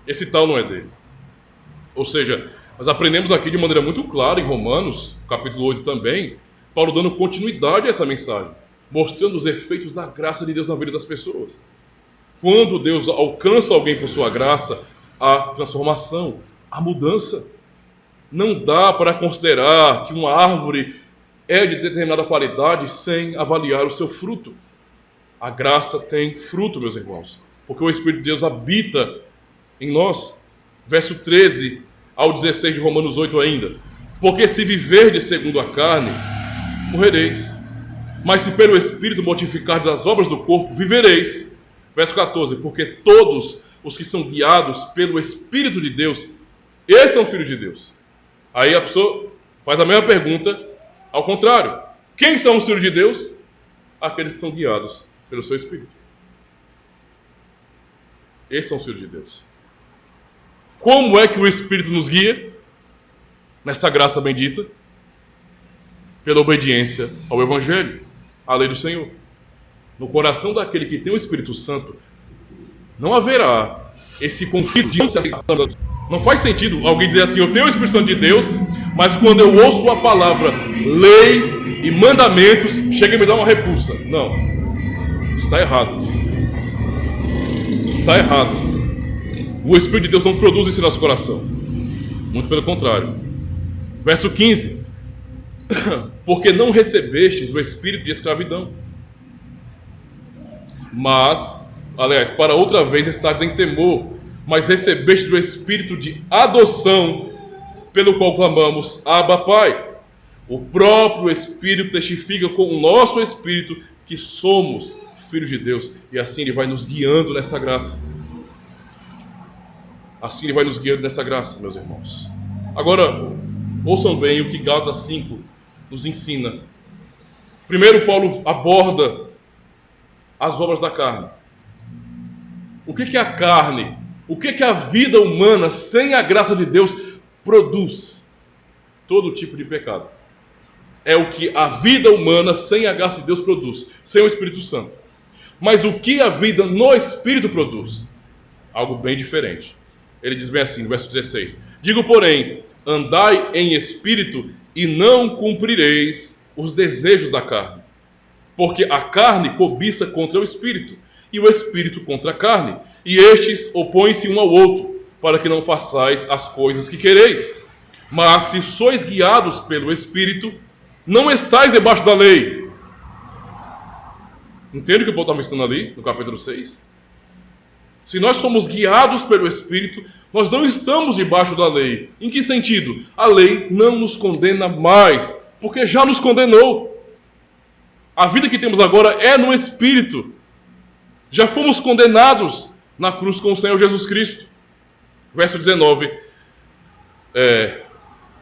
Esse tal não é dele. Ou seja, nós aprendemos aqui de maneira muito clara em Romanos, capítulo 8 também, Paulo dando continuidade a essa mensagem, mostrando os efeitos da graça de Deus na vida das pessoas. Quando Deus alcança alguém por sua graça, a transformação, a mudança. Não dá para considerar que uma árvore é de determinada qualidade sem avaliar o seu fruto. A graça tem fruto, meus irmãos, porque o Espírito de Deus habita em nós. Verso 13 ao 16 de Romanos 8 ainda. Porque se viverdes segundo a carne, morrereis. Mas se pelo Espírito mortificardes as obras do corpo, vivereis. Verso 14. Porque todos os que são guiados pelo Espírito de Deus, esses são filhos de Deus. Aí a pessoa faz a mesma pergunta ao contrário. Quem são os filhos de Deus? Aqueles que são guiados pelo seu Espírito. Esses são os filhos de Deus. Como é que o Espírito nos guia? Nesta graça bendita? Pela obediência ao Evangelho, à lei do Senhor. No coração daquele que tem o Espírito Santo, não haverá esse conflito de não se aceitar. Não faz sentido alguém dizer assim, eu tenho o Espírito Santo de Deus, mas quando eu ouço a palavra, lei e mandamentos, chega e me dá uma repulsa. Não. Está errado. Está errado. O Espírito de Deus não produz isso em nosso coração. Muito pelo contrário. Verso 15. Porque não recebestes o espírito de escravidão, mas, aliás, para outra vez estáis em temor, mas recebestes o espírito de adoção, pelo qual clamamos, Abba, Pai. O próprio Espírito testifica com o nosso espírito que somos filhos de Deus, e assim Ele vai nos guiando nesta graça. Assim Ele vai nos guiando nessa graça, meus irmãos. Agora, ouçam bem o que Gálatas 5 nos ensina. Primeiro, Paulo aborda as obras da carne. O que é a carne? O que a vida humana sem a graça de Deus produz? Todo tipo de pecado. é o que a vida humana sem a graça de Deus produz, sem o Espírito Santo. Mas o que a vida no Espírito produz? Algo bem diferente. Ele diz bem assim, no verso 16: digo, porém, andai em espírito e não cumprireis os desejos da carne. Porque a carne cobiça contra o espírito, e o espírito contra a carne, e estes opõem-se um ao outro, para que não façais as coisas que quereis. Mas se sois guiados pelo espírito, não estáis debaixo da lei. Entende o que o Paulo está mencionando ali, no capítulo 6? Se nós somos guiados pelo Espírito, nós não estamos debaixo da lei. Em que sentido? A lei não nos condena mais, porque já nos condenou. A vida que temos agora é no Espírito. Já fomos condenados na cruz com o Senhor Jesus Cristo. Verso 19.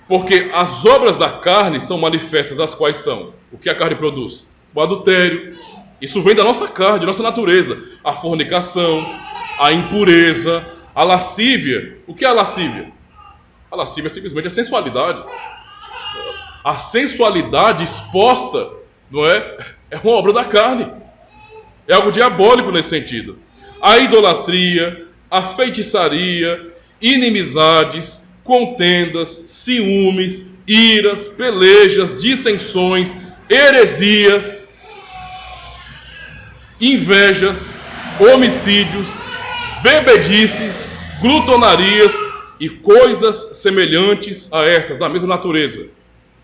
Porque as obras da carne são manifestas, as quais são? O que a carne produz? O adultério. Isso vem da nossa carne, da nossa natureza. A fornicação, a impureza, a lascívia. O que é a lascívia? A lascívia é simplesmente a sensualidade. A sensualidade exposta, não é? É uma obra da carne. É algo diabólico nesse sentido. A idolatria, a feitiçaria, inimizades, contendas, ciúmes, iras, pelejas, dissensões, heresias, invejas, homicídios, bebedices, glutonarias e coisas semelhantes a essas, da mesma natureza.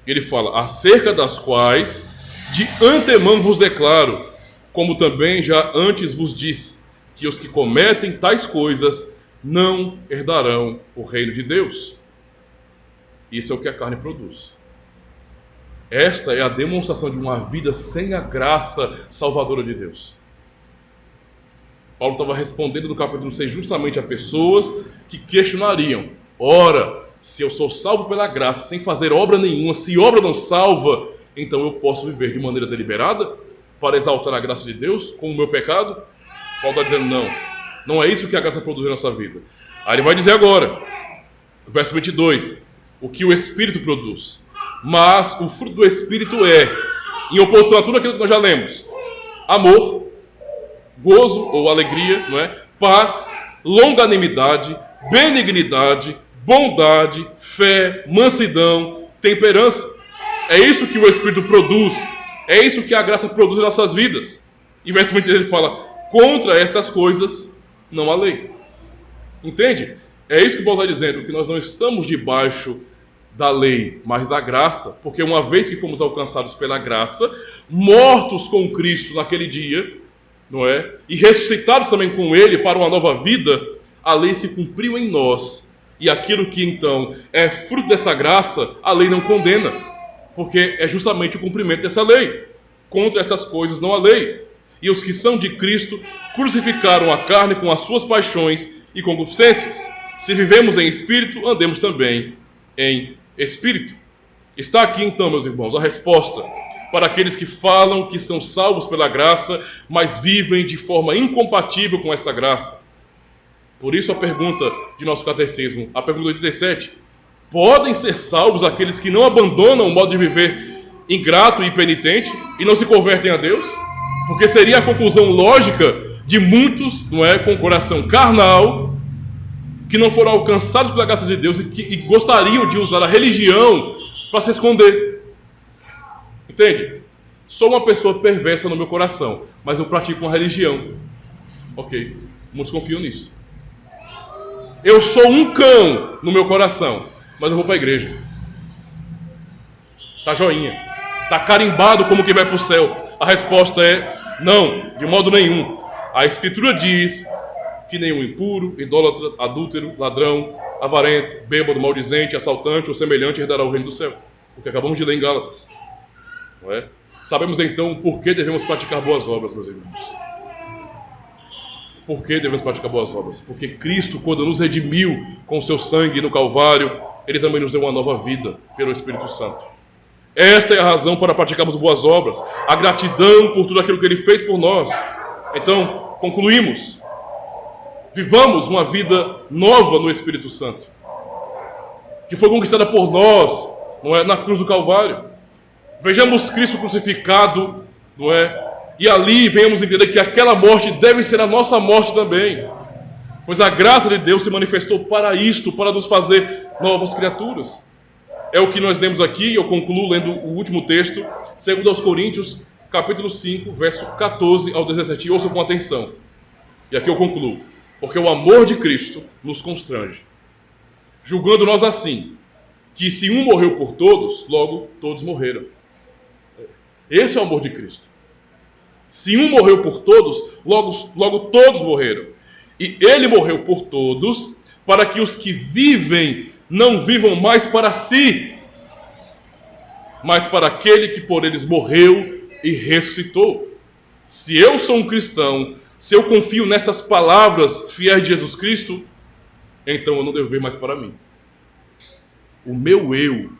Ele fala, acerca das quais de antemão vos declaro, como também já antes vos disse, que os que cometem tais coisas não herdarão o reino de Deus. Isso é o que a carne produz. Esta é a demonstração de uma vida sem a graça salvadora de Deus. Paulo estava respondendo no capítulo 6 justamente a pessoas que questionariam: ora, se eu sou salvo pela graça sem fazer obra nenhuma, se obra não salva, então eu posso viver de maneira deliberada para exaltar a graça de Deus com o meu pecado? Paulo está dizendo não é isso que a graça produz na nossa vida. Aí ele vai dizer agora, verso 22, o que o Espírito produz. Mas o fruto do Espírito é, em oposição a tudo aquilo que nós já lemos, amor, gozo ou alegria, não é? Paz, longanimidade, benignidade, bondade, fé, mansidão, temperança. É isso que o Espírito produz. É isso que a graça produz em nossas vidas. E verso 23 ele fala, contra estas coisas não há lei. Entende? É isso que Paulo está dizendo, que nós não estamos debaixo da lei, mas da graça, porque uma vez que fomos alcançados pela graça, mortos com Cristo naquele dia, não é? E ressuscitados também com Ele para uma nova vida, a lei se cumpriu em nós. E aquilo que então é fruto dessa graça, a lei não condena, porque é justamente o cumprimento dessa lei. Contra essas coisas não há lei. E os que são de Cristo crucificaram a carne com as suas paixões e concupiscências. Se vivemos em espírito, andemos também em espírito. Está aqui então, meus irmãos, a resposta para aqueles que falam que são salvos pela graça, mas vivem de forma incompatível com esta graça. Por isso a pergunta de nosso catecismo, a pergunta 87, podem ser salvos aqueles que não abandonam o modo de viver ingrato e penitente e não se convertem a Deus? Porque seria a conclusão lógica de muitos, não é, com o coração carnal, que não foram alcançados pela graça de Deus e gostariam de usar a religião para se esconder. Entende? Sou uma pessoa perversa no meu coração, mas eu pratico uma religião. Ok, muitos confiam nisso. Eu sou um cão no meu coração, mas eu vou para a igreja. Tá joinha. Tá carimbado como que vai para o céu. A resposta é não, de modo nenhum. A Escritura diz que nenhum impuro, idólatra, adúltero, ladrão, avarento, bêbado, maldizente, assaltante ou semelhante herdará o reino do céu. O que acabamos de ler em Gálatas. Não é? Sabemos então por que devemos praticar boas obras, meus irmãos. Por que devemos praticar boas obras? Porque Cristo, quando nos redimiu com o seu sangue no Calvário, Ele também nos deu uma nova vida pelo Espírito Santo. Esta é a razão para praticarmos boas obras, a gratidão por tudo aquilo que Ele fez por nós. Então, concluímos. Vivamos uma vida nova no Espírito Santo, que foi conquistada por nós, não é, na cruz do Calvário. Vejamos Cristo crucificado, não é? E ali venhamos entender que aquela morte deve ser a nossa morte também. Pois a graça de Deus se manifestou para isto, para nos fazer novas criaturas. É o que nós lemos aqui, eu concluo lendo o último texto, 2 Coríntios, capítulo 5, verso 14 ao 17. Ouçam com atenção. E aqui eu concluo. Porque o amor de Cristo nos constrange, julgando nós assim, que se um morreu por todos, logo todos morreram. Esse é o amor de Cristo. Se um morreu por todos, logo todos morreram. E ele morreu por todos, para que os que vivem não vivam mais para si, mas para aquele que por eles morreu e ressuscitou. Se eu sou um cristão, se eu confio nessas palavras fiéis de Jesus Cristo, então eu não devo ver mais para mim. O meu eu,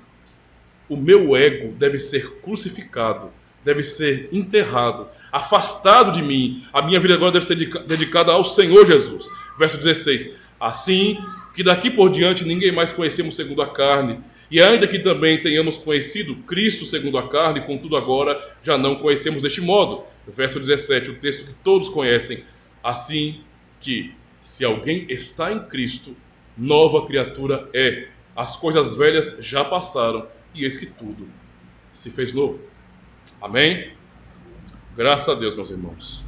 o meu ego deve ser crucificado, deve ser enterrado, afastado de mim. A minha vida agora deve ser dedicada ao Senhor Jesus. Verso 16. Assim que daqui por diante ninguém mais conhecemos segundo a carne, e ainda que também tenhamos conhecido Cristo segundo a carne, contudo agora já não conhecemos deste modo. Verso 17, o texto que todos conhecem. Assim que, se alguém está em Cristo, nova criatura é. As coisas velhas já passaram, e eis que tudo se fez novo. Amém? Graças a Deus, meus irmãos.